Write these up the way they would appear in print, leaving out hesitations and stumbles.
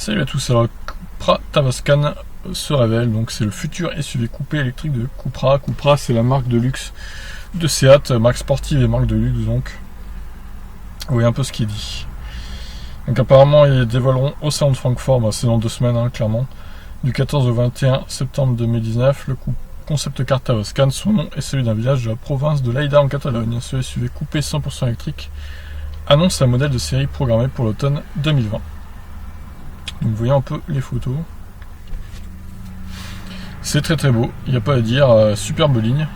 Salut à tous, alors Cupra Tavascan se révèle, donc c'est le futur SUV coupé électrique de Cupra. Cupra, c'est la marque de luxe de Seat, marque sportive et marque de luxe, donc vous voyez un peu ce qui est dit. Donc apparemment ils dévoileront au salon de Francfort, c'est dans 2 semaines hein, clairement, du 14 au 21 septembre 2019, le concept car Tavascan. Son nom est celui d'un village de la province de Lleida en Catalogne. Ce SUV coupé 100% électrique annonce un modèle de série programmé pour l'automne 2020. Donc vous voyez un peu les photos. C'est très très beau, il n'y a pas à dire, superbe ligne.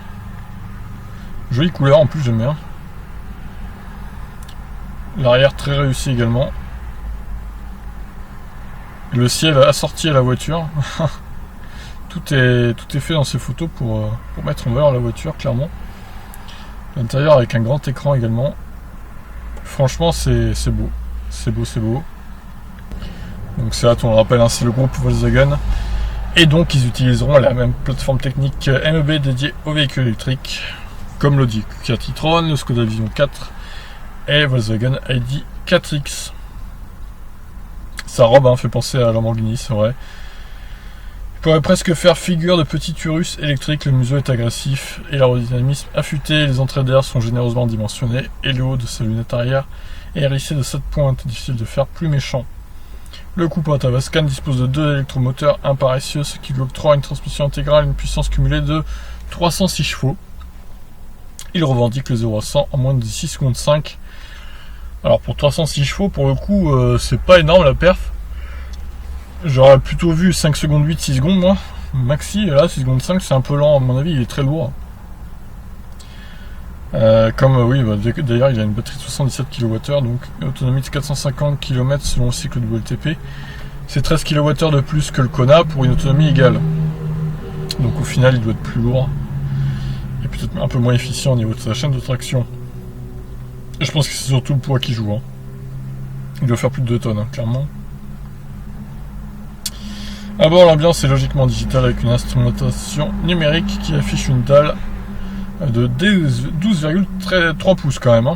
Jolie couleur en plus, j'aime bien. L'arrière très réussi également. Le ciel assorti à la voiture. tout est fait dans ces photos pour mettre en valeur la voiture, clairement. L'intérieur avec un grand écran également. Franchement c'est beau. C'est beau. Donc Seat, on le rappelle, hein, c'est le groupe Volkswagen. Et donc ils utiliseront la même plateforme technique MEB dédiée aux véhicules électriques, comme l'Audi Q4 e-tron, le Skoda Vision 4 et Volkswagen ID 4X. Sa robe fait penser à la Lamborghini, c'est vrai. Il pourrait presque faire figure de petit Urus électrique. Le museau est agressif et l'aérodynamisme affûté. Les entrées d'air sont généreusement dimensionnées et le haut de sa lunette arrière est hérissé de 7 pointes. Difficile de faire plus méchant. Le Cupra Tavascan dispose de 2 électromoteurs imparessieux, ce qui lui octroie une transmission intégrale et une puissance cumulée de 306 chevaux. Il revendique le 0 à 100 en moins de 6 secondes 5. Alors pour 306 chevaux, pour le coup, c'est pas énorme la perf. J'aurais plutôt vu 5 secondes 8, 6 secondes moi, maxi, et là 6 secondes 5 c'est un peu lent à mon avis, il est très lourd. D'ailleurs il a une batterie de 77 kWh, donc une autonomie de 450 km selon le cycle de WLTP. C'est 13 kWh de plus que le Kona pour une autonomie égale. Donc au final il doit être plus lourd et peut-être un peu moins efficient au niveau de sa chaîne de traction. Et je pense que c'est surtout le poids qui joue. Il doit faire plus de 2 tonnes, clairement. À bord, l'ambiance est logiquement digitale avec une instrumentation numérique qui affiche une dalle de 12,3 pouces quand même.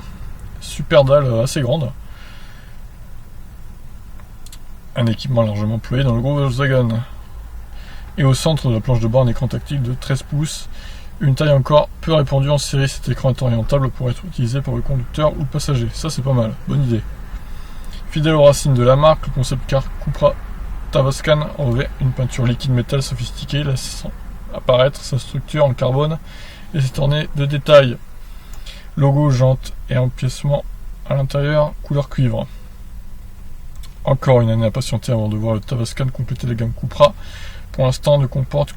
Super dalle assez grande. Un équipement largement employé dans le groupe Volkswagen. Et au centre de la planche de bord, un écran tactile de 13 pouces. Une taille encore peu répandue en série. Cet écran est orientable pour être utilisé par le conducteur ou le passager. Ça c'est pas mal, bonne idée. Fidèle aux racines de la marque, le concept car Cupra Tavascan revêt une peinture liquide métal sophistiquée, laissant apparaître sa structure en carbone et s'est orné de détails. Logo, jantes et empiècement à l'intérieur, couleur cuivre. Encore une année à patienter avant de voir le Tavascan compléter la gamme Cupra. Pour l'instant ne comporte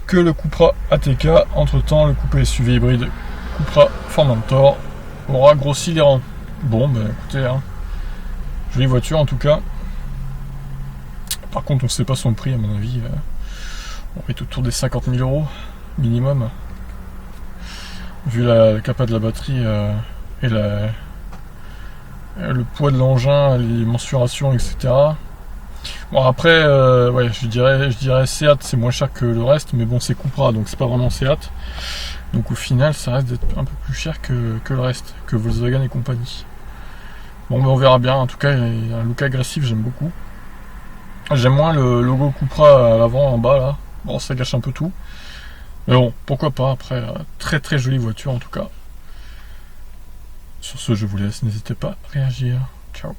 que le Cupra ATK. Entre temps, le coupé SUV hybride Cupra Formentor aura grossi les rangs. Bon, écoutez, jolie voiture en tout cas. Par contre, on ne sait pas son prix, à mon avis. On est autour des 50 000 euros minimum. Vu la capa de la batterie et le poids de l'engin, les mensurations, etc. Bon après, je dirais Seat c'est moins cher que le reste, mais bon c'est Cupra donc c'est pas vraiment Seat. Donc au final ça reste d'être un peu plus cher que le reste, que Volkswagen et compagnie. Bon mais on verra bien, en tout cas il y a un look agressif, j'aime beaucoup. J'aime moins le logo Cupra à l'avant en bas là, bon ça gâche un peu tout. Mais bon, pourquoi pas, après très très jolie voiture en tout cas. Sur ce je vous laisse, n'hésitez pas à réagir. Ciao.